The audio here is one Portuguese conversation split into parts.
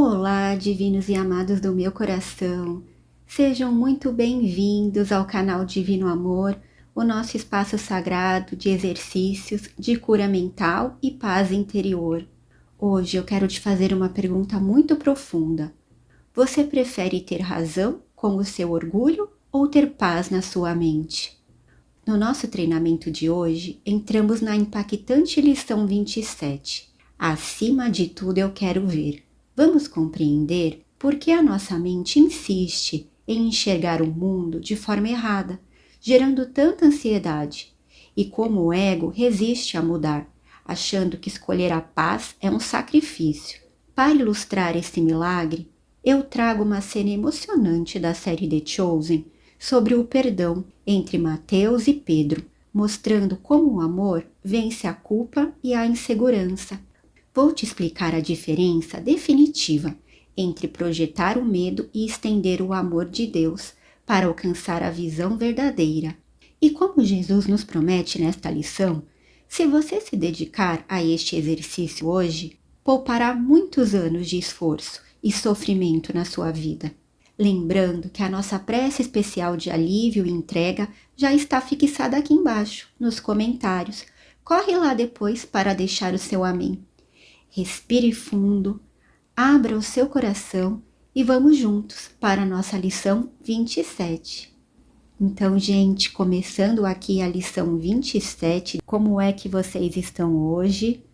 Olá, divinos e amados do meu coração. Sejam muito bem-vindos ao canal Divino Amor, o nosso espaço sagrado de exercícios de cura mental e paz interior. Hoje eu quero te fazer uma pergunta muito profunda. Você prefere ter razão com o seu orgulho ou ter paz na sua mente? No nosso treinamento de hoje, entramos na impactante lição 27. Acima de tudo eu quero ver. Vamos compreender por que a nossa mente insiste em enxergar o mundo de forma errada, gerando tanta ansiedade, e como o ego resiste a mudar, achando que escolher a paz é um sacrifício. Para ilustrar esse milagre, eu trago uma cena emocionante da série The Chosen sobre o perdão entre Mateus e Pedro, mostrando como o amor vence a culpa e a insegurança. Vou te explicar a diferença definitiva entre projetar o medo e estender o amor de Deus para alcançar a visão verdadeira. E como Jesus nos promete nesta lição, se você se dedicar a este exercício hoje, poupará muitos anos de esforço e sofrimento na sua vida. Lembrando que a nossa prece especial de alívio e entrega já está fixada aqui embaixo, nos comentários. Corre lá depois para deixar o seu amém. Respire fundo, abra o seu coração e vamos juntos para a nossa lição 27. Então, gente, começando aqui a lição 27, como é que vocês estão hoje?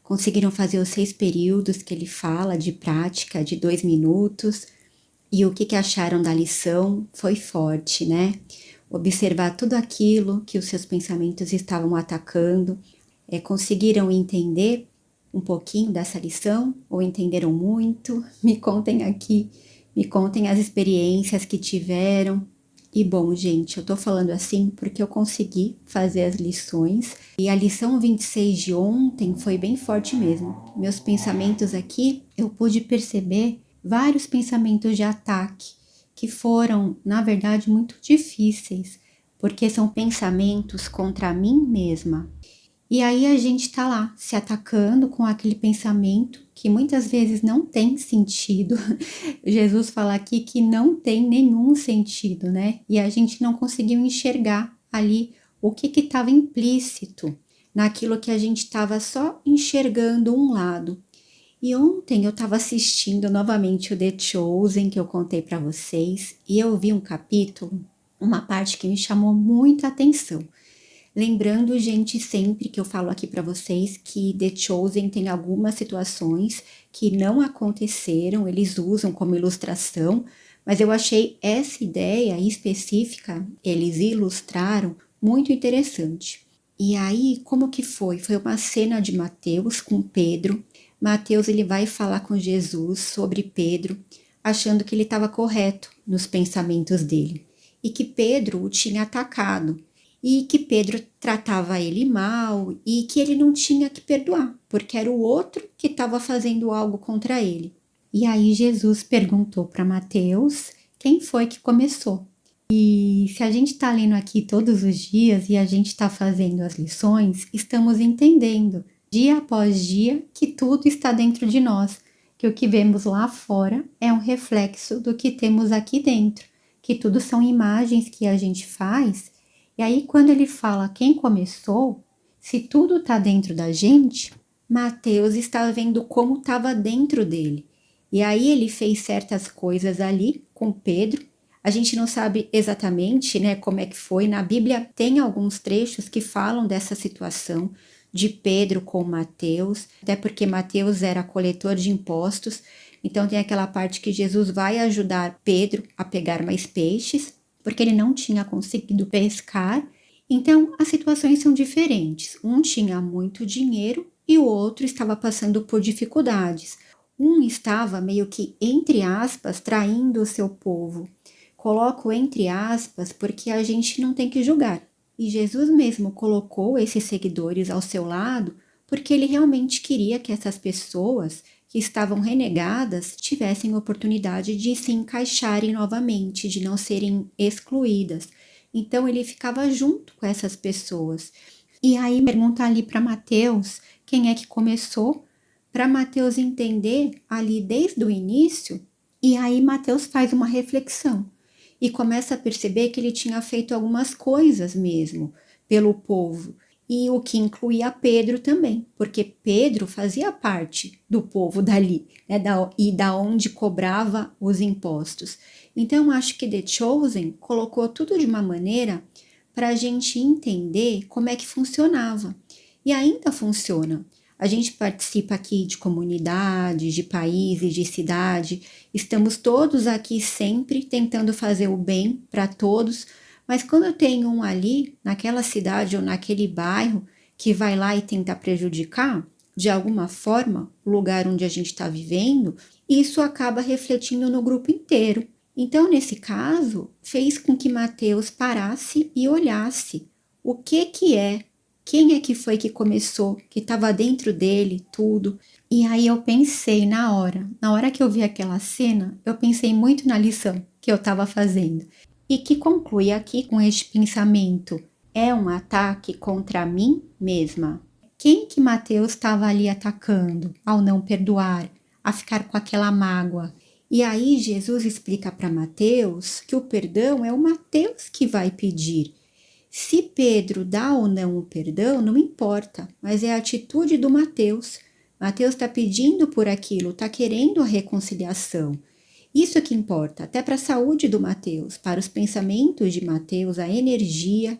Conseguiram fazer os 6 períodos que ele fala de prática de 2 minutos? E o que acharam da lição? Foi forte, né? Observar tudo aquilo que os seus pensamentos estavam atacando. Conseguiram entender um pouquinho dessa lição ou entenderam muito? Me contem aqui, me contem as experiências que tiveram. E bom, gente, eu tô falando assim porque eu consegui fazer as lições e a lição 26 de ontem foi bem forte mesmo. Meus pensamentos aqui, eu pude perceber vários pensamentos de ataque que foram, na verdade, muito difíceis, porque são pensamentos contra mim mesma. E aí a gente tá lá se atacando com aquele pensamento que muitas vezes não tem sentido. Jesus fala aqui que não tem nenhum sentido, né? E a gente não conseguiu enxergar ali o que estava implícito naquilo que a gente estava só enxergando um lado. E ontem eu estava assistindo novamente o The Chosen, que eu contei para vocês, e eu vi um capítulo, uma parte que me chamou muita atenção. Lembrando, gente, sempre que eu falo aqui para vocês que The Chosen tem algumas situações que não aconteceram, eles usam como ilustração, mas eu achei essa ideia específica, eles ilustraram, muito interessante. E aí, como que foi? Foi uma cena de Mateus com Pedro. Mateus, ele vai falar com Jesus sobre Pedro, achando que ele estava correto nos pensamentos dele, e que Pedro o tinha atacado, e que Pedro tratava ele mal e que ele não tinha que perdoar, porque era o outro que estava fazendo algo contra ele. E aí Jesus perguntou para Mateus quem foi que começou. E se a gente está lendo aqui todos os dias e a gente está fazendo as lições, estamos entendendo dia após dia que tudo está dentro de nós, que o que vemos lá fora é um reflexo do que temos aqui dentro, que tudo são imagens que a gente faz. E aí, quando ele fala quem começou, se tudo está dentro da gente, Mateus está vendo como estava dentro dele. E aí ele fez certas coisas ali com Pedro. A gente não sabe exatamente, né, como é que foi. Na Bíblia tem alguns trechos que falam dessa situação de Pedro com Mateus, até porque Mateus era coletor de impostos. Então tem aquela parte que Jesus vai ajudar Pedro a pegar mais peixes, porque ele não tinha conseguido pescar. Então, as situações são diferentes. Um tinha muito dinheiro e o outro estava passando por dificuldades. Um estava meio que, entre aspas, traindo o seu povo. Coloco entre aspas porque a gente não tem que julgar. E Jesus mesmo colocou esses seguidores ao seu lado porque ele realmente queria que essas pessoas que estavam renegadas tivessem oportunidade de se encaixarem novamente, de não serem excluídas. Então ele ficava junto com essas pessoas. E aí pergunta ali para Mateus quem é que começou, para Mateus entender ali desde o início. E aí Mateus faz uma reflexão e começa a perceber que ele tinha feito algumas coisas mesmo pelo povo, e o que incluía Pedro também, porque Pedro fazia parte do povo dali, né, e da onde cobrava os impostos. Então, acho que The Chosen colocou tudo de uma maneira para a gente entender como é que funcionava. E ainda funciona. A gente participa aqui de comunidades, de países, de cidade. Estamos todos aqui sempre tentando fazer o bem para todos. Mas quando tem um ali, naquela cidade ou naquele bairro, que vai lá e tenta prejudicar, de alguma forma, o lugar onde a gente está vivendo, isso acaba refletindo no grupo inteiro. Então, nesse caso, fez com que Mateus parasse e olhasse o que é, quem é que foi que começou, que estava dentro dele, tudo. E aí eu pensei na hora que eu vi aquela cena, eu pensei muito na lição que eu estava fazendo. E que conclui aqui com este pensamento: é um ataque contra mim mesma. Quem que Mateus estava ali atacando ao não perdoar, a ficar com aquela mágoa? E aí Jesus explica para Mateus que o perdão é o Mateus que vai pedir. Se Pedro dá ou não o perdão, não importa, mas é a atitude do Mateus. Mateus está pedindo por aquilo, está querendo a reconciliação. Isso que importa, até para a saúde do Mateus, para os pensamentos de Mateus, a energia.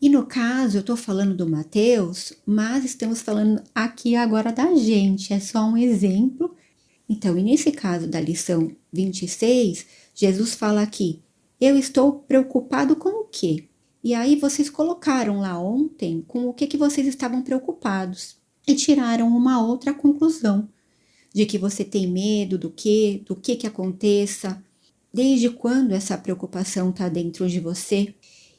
E no caso, eu estou falando do Mateus, mas estamos falando aqui agora da gente, é só um exemplo. Então, e nesse caso da lição 26, Jesus fala aqui: eu estou preocupado com o quê? E aí vocês colocaram lá ontem com o que vocês estavam preocupados e tiraram uma outra conclusão. De que você tem medo do que aconteça, desde quando essa preocupação está dentro de você.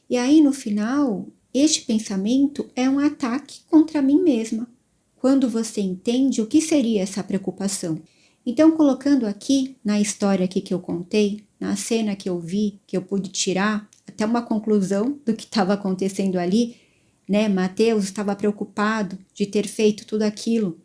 E aí, no final, este pensamento é um ataque contra mim mesma, quando você entende o que seria essa preocupação. Então, colocando aqui, na história aqui que eu contei, na cena que eu vi, que eu pude tirar até uma conclusão do que estava acontecendo ali, né? Mateus estava preocupado de ter feito tudo aquilo.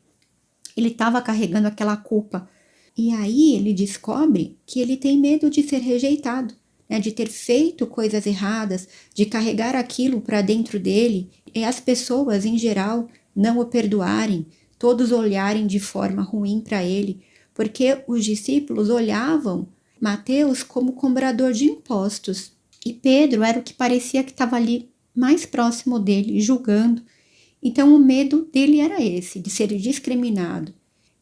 Ele estava carregando aquela culpa. E aí ele descobre que ele tem medo de ser rejeitado, né? De ter feito coisas erradas, de carregar aquilo para dentro dele e as pessoas em geral não o perdoarem, todos olharem de forma ruim para ele, porque os discípulos olhavam Mateus como cobrador de impostos e Pedro era o que parecia que estava ali mais próximo dele, julgando. Então, o medo dele era esse, de ser discriminado.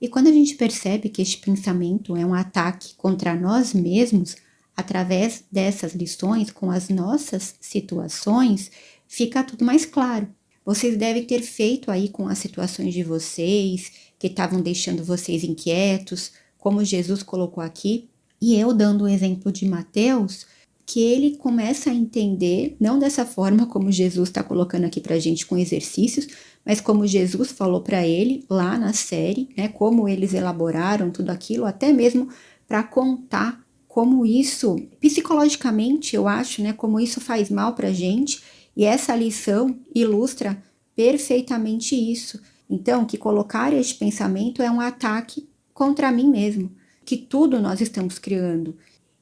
E quando a gente percebe que este pensamento é um ataque contra nós mesmos, através dessas lições, com as nossas situações, fica tudo mais claro. Vocês devem ter feito aí com as situações de vocês, que estavam deixando vocês inquietos, como Jesus colocou aqui. E eu dando o exemplo de Mateus, que ele começa a entender, não dessa forma como Jesus está colocando aqui para a gente com exercícios, mas como Jesus falou para ele lá na série, né, como eles elaboraram tudo aquilo, até mesmo para contar como isso, psicologicamente, eu acho, né, como isso faz mal para a gente, e essa lição ilustra perfeitamente isso. Então, que colocar este pensamento é um ataque contra mim mesmo, que tudo nós estamos criando.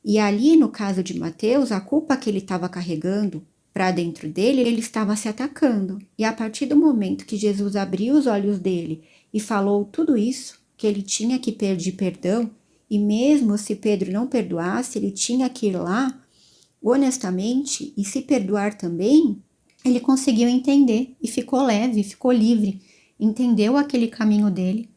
E ali, no caso de Mateus, a culpa que ele estava carregando para dentro dele, ele estava se atacando. E a partir do momento que Jesus abriu os olhos dele e falou tudo isso, que ele tinha que pedir perdão, e mesmo se Pedro não perdoasse, ele tinha que ir lá, honestamente, e se perdoar também, ele conseguiu entender e ficou leve, ficou livre, entendeu aquele caminho dele,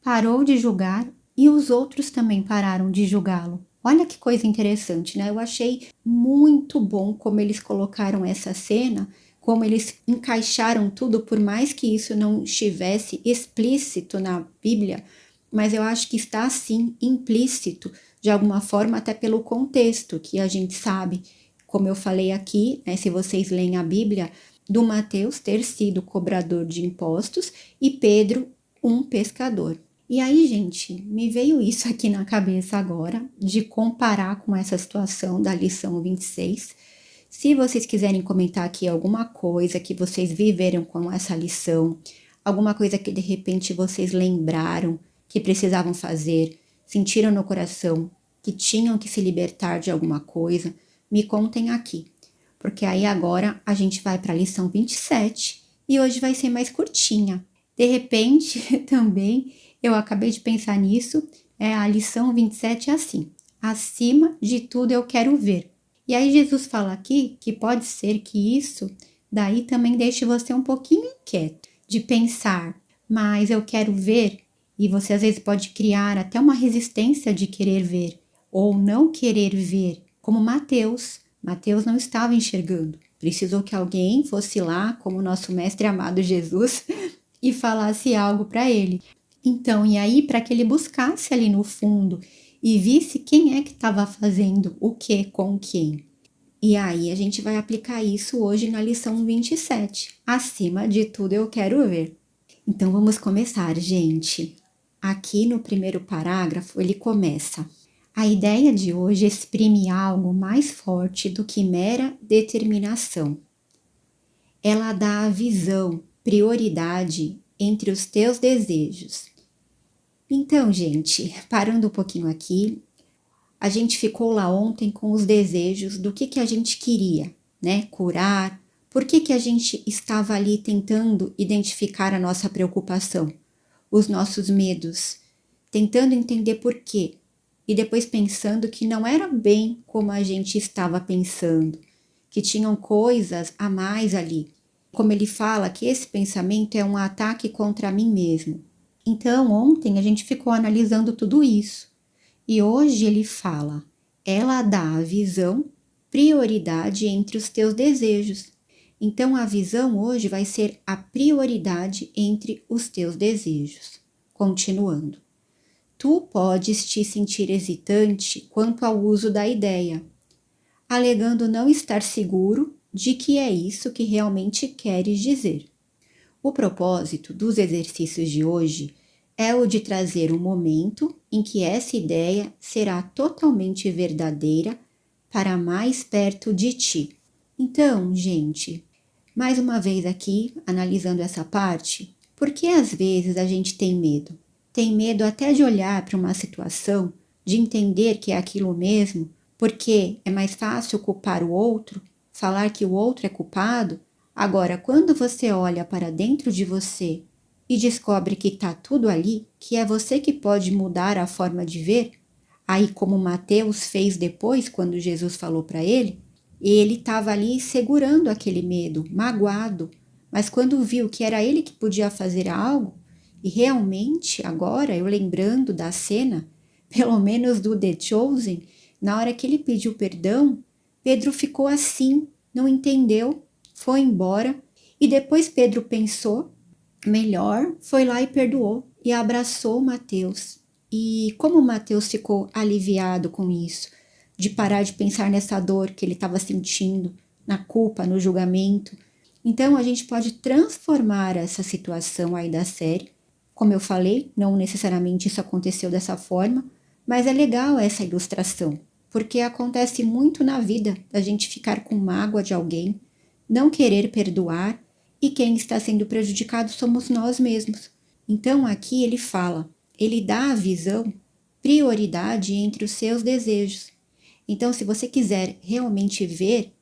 parou de julgar e os outros também pararam de julgá-lo. Olha que coisa interessante, né? Eu achei muito bom como eles colocaram essa cena, como eles encaixaram tudo, por mais que isso não estivesse explícito na Bíblia, mas eu acho que está sim implícito, de alguma forma, até pelo contexto que a gente sabe, como eu falei aqui, né, se vocês leem a Bíblia, do Mateus ter sido cobrador de impostos e Pedro um pescador. E aí, gente, me veio isso aqui na cabeça agora, de comparar com essa situação da lição 26. Se vocês quiserem comentar aqui alguma coisa que vocês viveram com essa lição, alguma coisa que de repente vocês lembraram, que precisavam fazer, sentiram no coração que tinham que se libertar de alguma coisa, me contem aqui. Porque aí agora a gente vai para a lição 27 e hoje vai ser mais curtinha. De repente, também, eu acabei de pensar nisso, a lição 27 é assim: acima de tudo eu quero ver. E aí Jesus fala aqui que pode ser que isso daí também deixe você um pouquinho inquieto, de pensar, mas eu quero ver, e você às vezes pode criar até uma resistência de querer ver, ou não querer ver, como Mateus. Mateus não estava enxergando, precisou que alguém fosse lá, como o nosso mestre amado Jesus, e falasse algo para ele. Então, e aí para que ele buscasse ali no fundo e visse quem é que estava fazendo o que com quem. E aí a gente vai aplicar isso hoje na lição 27. Acima de tudo eu quero ver. Então vamos começar, gente. Aqui no primeiro parágrafo ele começa: a ideia de hoje exprime algo mais forte do que mera determinação. Ela dá a visão, prioridade entre os teus desejos. Então, gente, parando um pouquinho aqui, a gente ficou lá ontem com os desejos do que a gente queria, né? Curar. Por que a gente estava ali tentando identificar a nossa preocupação, os nossos medos, tentando entender por quê. E depois pensando que não era bem como a gente estava pensando, que tinham coisas a mais ali. Como ele fala que esse pensamento é um ataque contra mim mesmo. Então, ontem a gente ficou analisando tudo isso. E hoje ele fala, ela dá a visão, prioridade entre os teus desejos. Então, a visão hoje vai ser a prioridade entre os teus desejos. Continuando. Tu podes te sentir hesitante quanto ao uso da ideia, alegando não estar seguro de que é isso que realmente queres dizer. O propósito dos exercícios de hoje é o de trazer um momento em que essa ideia será totalmente verdadeira para mais perto de ti. Então, gente, mais uma vez aqui, analisando essa parte, por que às vezes a gente tem medo? Tem medo até de olhar para uma situação, de entender que é aquilo mesmo, porque é mais fácil culpar o outro, falar que o outro é culpado. Agora, quando você olha para dentro de você e descobre que está tudo ali, que é você que pode mudar a forma de ver, aí como Mateus fez depois, quando Jesus falou para ele estava ali segurando aquele medo, magoado, mas quando viu que era ele que podia fazer algo, e realmente agora, eu lembrando da cena, pelo menos do The Chosen, na hora que ele pediu perdão, Pedro ficou assim, não entendeu, foi embora, e depois Pedro pensou melhor, foi lá e perdoou e abraçou Mateus. E como Mateus ficou aliviado com isso, de parar de pensar nessa dor que ele estava sentindo, na culpa, no julgamento. Então a gente pode transformar essa situação aí da série. Como eu falei, não necessariamente isso aconteceu dessa forma, mas é legal essa ilustração, porque acontece muito na vida da gente ficar com mágoa de alguém, não querer perdoar, e quem está sendo prejudicado somos nós mesmos. Então aqui ele fala, ele dá a visão, prioridade entre os seus desejos. Então se você quiser realmente ver,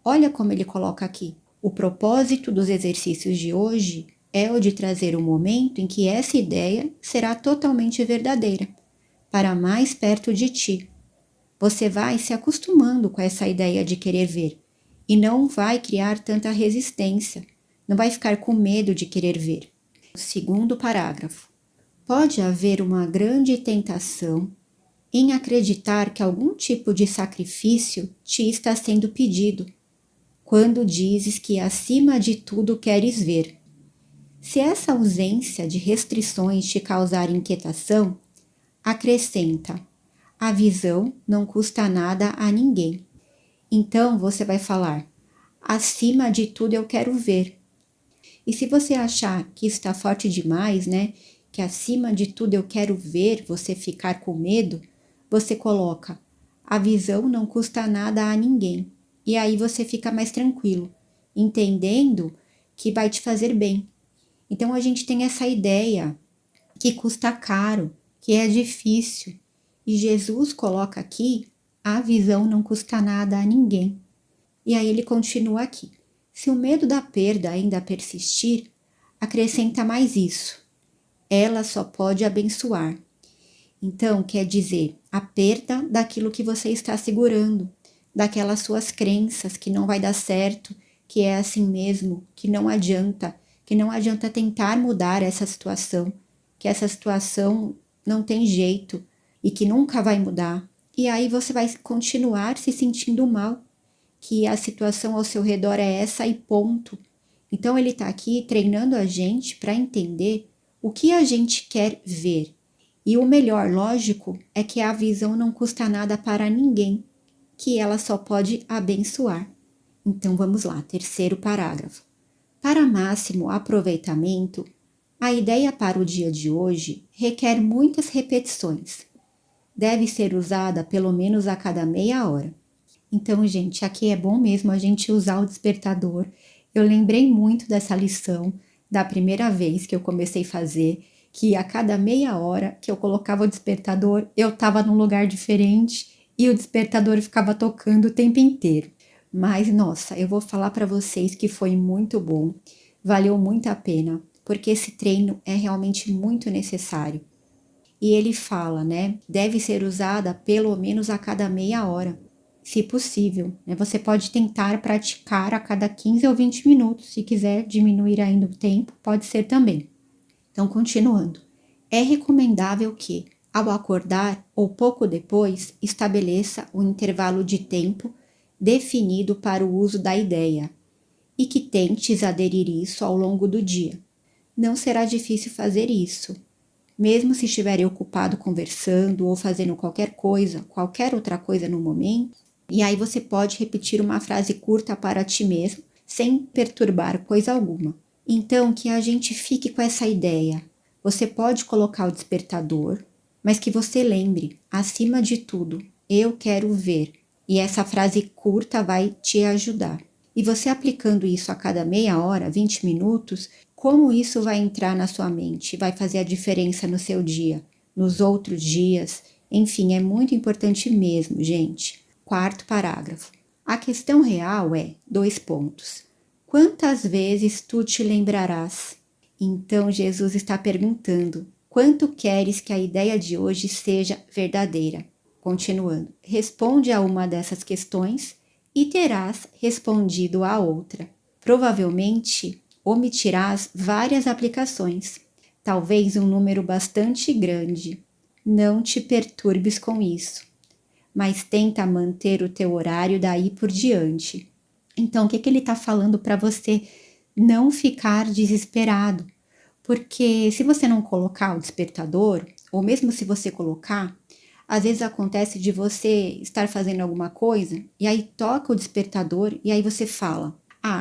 olha como ele coloca aqui. O propósito dos exercícios de hoje é o de trazer um momento em que essa ideia será totalmente verdadeira, para mais perto de ti. Você vai se acostumando com essa ideia de querer ver e não vai criar tanta resistência. Não vai ficar com medo de querer ver. Segundo parágrafo. Pode haver uma grande tentação em acreditar que algum tipo de sacrifício te está sendo pedido, quando dizes que acima de tudo queres ver. Se essa ausência de restrições te causar inquietação, acrescenta: a visão não custa nada a ninguém. Então você vai falar: acima de tudo eu quero ver. E se você achar que está forte demais, né? Que acima de tudo eu quero ver, você ficar com medo, você coloca: a visão não custa nada a ninguém. E aí você fica mais tranquilo, entendendo que vai te fazer bem. Então a gente tem essa ideia que custa caro, que é difícil. E Jesus coloca aqui, a visão não custa nada a ninguém. E aí ele continua aqui. Se o medo da perda ainda persistir, acrescenta mais isso. Ela só pode abençoar. Então, quer dizer, a perda daquilo que você está segurando, daquelas suas crenças que não vai dar certo, que é assim mesmo, que não adianta tentar mudar essa situação, que essa situação não tem jeito e que nunca vai mudar. E aí você vai continuar se sentindo mal, que a situação ao seu redor é essa e ponto. Então ele está aqui treinando a gente para entender o que a gente quer ver. E o melhor, lógico, é que a visão não custa nada para ninguém, que ela só pode abençoar. Então vamos lá, terceiro parágrafo. Para máximo aproveitamento, a ideia para o dia de hoje requer muitas repetições. Deve ser usada pelo menos a cada meia hora. Então, gente, aqui é bom mesmo a gente usar o despertador. Eu lembrei muito dessa lição da primeira vez que eu comecei a fazer, que a cada meia hora que eu colocava o despertador, eu estava num lugar diferente e o despertador ficava tocando o tempo inteiro. Mas, nossa, eu vou falar para vocês que foi muito bom, valeu muito a pena, porque esse treino é realmente muito necessário. E ele fala, né, deve ser usada pelo menos a cada meia hora, se possível, né? Você pode tentar praticar a cada 15 ou 20 minutos, se quiser diminuir ainda o tempo, pode ser também. Então, continuando, é recomendável que, ao acordar ou pouco depois, estabeleça um intervalo de tempo definido para o uso da ideia e que tentes aderir isso ao longo do dia. Não será difícil fazer isso, mesmo se estiver ocupado conversando ou fazendo qualquer outra coisa no momento. E aí você pode repetir uma frase curta para ti mesmo, sem perturbar coisa alguma. Então, que a gente fique com essa ideia. Você pode colocar o despertador, mas que você lembre, acima de tudo, eu quero ver. E essa frase curta vai te ajudar. E você aplicando isso a cada meia hora, 20 minutos, como isso vai entrar na sua mente, vai fazer a diferença no seu dia, nos outros dias. Enfim, é muito importante mesmo, gente. Quarto parágrafo. A questão real é, 2 pontos. Quantas vezes tu te lembrarás? Então Jesus está perguntando, quanto queres que a ideia de hoje seja verdadeira? Continuando, responde a uma dessas questões e terás respondido a outra. Provavelmente omitirás várias aplicações, talvez um número bastante grande. Não te perturbes com isso, mas tenta manter o teu horário daí por diante. Então, o que ele está falando para você não ficar desesperado? Porque se você não colocar o despertador, ou mesmo se você colocar, às vezes acontece de você estar fazendo alguma coisa e aí toca o despertador e aí você fala,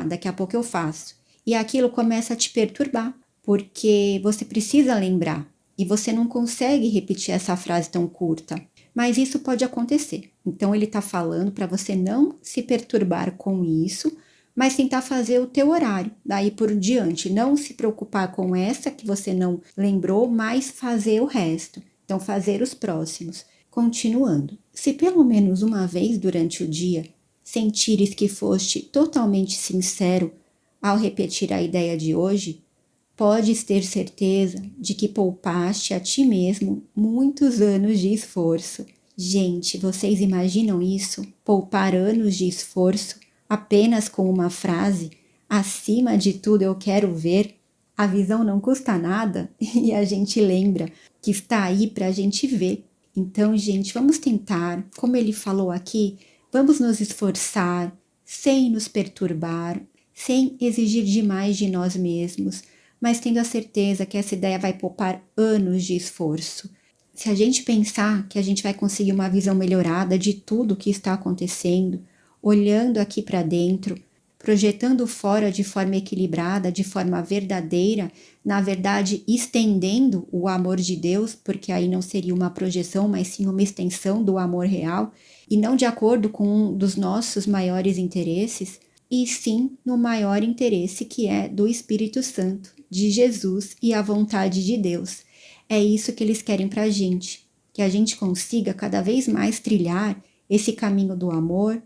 daqui a pouco eu faço. E aquilo começa a te perturbar, porque você precisa lembrar e você não consegue repetir essa frase tão curta. Mas isso pode acontecer. Então ele está falando para você não se perturbar com isso, mas tentar fazer o teu horário, daí por diante. Não se preocupar com essa que você não lembrou, mas fazer o resto. Então fazer os próximos. Continuando. Se pelo menos uma vez durante o dia sentires que foste totalmente sincero ao repetir a ideia de hoje, podes ter certeza de que poupaste a ti mesmo muitos anos de esforço. Gente, vocês imaginam isso? Poupar anos de esforço apenas com uma frase? Acima de tudo eu quero ver. A visão não custa nada e a gente lembra que está aí para a gente ver. Então, gente, vamos tentar, como ele falou aqui, vamos nos esforçar sem nos perturbar, sem exigir demais de nós mesmos, mas tendo a certeza que essa ideia vai poupar anos de esforço. Se a gente pensar que a gente vai conseguir uma visão melhorada de tudo o que está acontecendo, olhando aqui para dentro, projetando fora de forma equilibrada, de forma verdadeira, na verdade estendendo o amor de Deus, porque aí não seria uma projeção, mas sim uma extensão do amor real, e não de acordo com um dos nossos maiores interesses, e sim no maior interesse que é do Espírito Santo, de Jesus e a vontade de Deus. é isso que eles querem pra gente, que a gente consiga cada vez mais trilhar esse caminho do amor,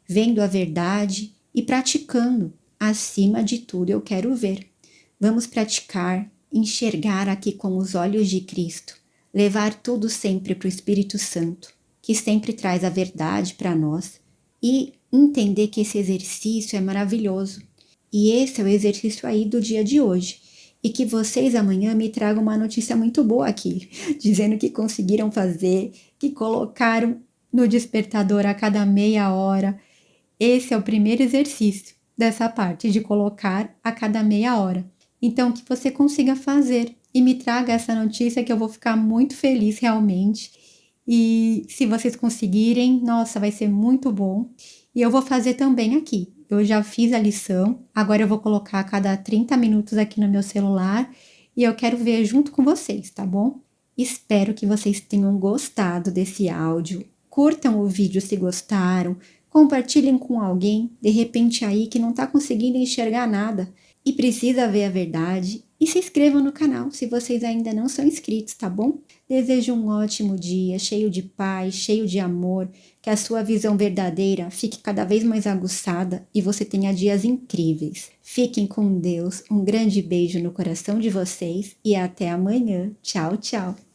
vendo a verdade e praticando. Acima de tudo, eu quero ver. Vamos praticar, enxergar aqui com os olhos de Cristo, levar tudo sempre para o Espírito Santo, que sempre traz a verdade para nós, e entender que esse exercício é maravilhoso. E esse é o exercício aí do dia de hoje. E que vocês amanhã me tragam uma notícia muito boa aqui, dizendo que conseguiram fazer, que colocaram no despertador a cada meia hora. Esse é o primeiro exercício dessa parte, de colocar a cada meia hora. Então, que você consiga fazer e me traga essa notícia, que eu vou ficar muito feliz realmente. E se vocês conseguirem, nossa, vai ser muito bom. E eu vou fazer também aqui. Eu já fiz a lição, agora eu vou colocar a cada 30 minutos aqui no meu celular e eu quero ver junto com vocês, tá bom? Espero que vocês tenham gostado desse áudio. Curtam o vídeo se gostaram, compartilhem com alguém, de repente aí que não tá conseguindo enxergar nada e precisa ver a verdade. E se inscrevam no canal se vocês ainda não são inscritos, tá bom? Desejo um ótimo dia, cheio de paz, cheio de amor, que a sua visão verdadeira fique cada vez mais aguçada e você tenha dias incríveis. Fiquem com Deus, um grande beijo no coração de vocês e até amanhã. Tchau, tchau!